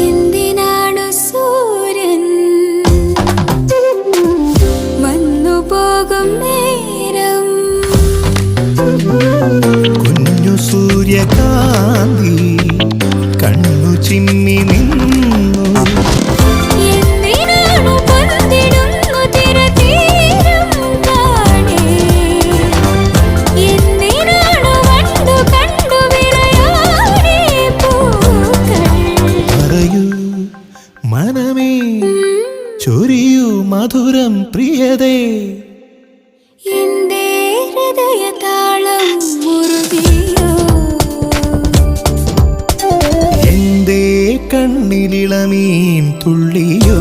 എന്തിനാണു സൂര്യൻ വന്നു പോകും നേരം കുഞ്ഞു സൂര്യകാന്തി കണ്ണു ചിമ്മി നിന്നു. എന്തിനാണു പന്തിടുന്നു തിരതീരം കാണേ എന്തിനാണു വണ്ടു കണ്ടു വിളയാടേ പൂക്കൾ പറയൂ മനമേ ചൊരിയൂ മധുരം പ്രിയതേ. എന്റെ ഹൃദയതാളം മുറുകിയോ എന്തേ കണ്ണിലിളമീൻ തുള്ളിയോ.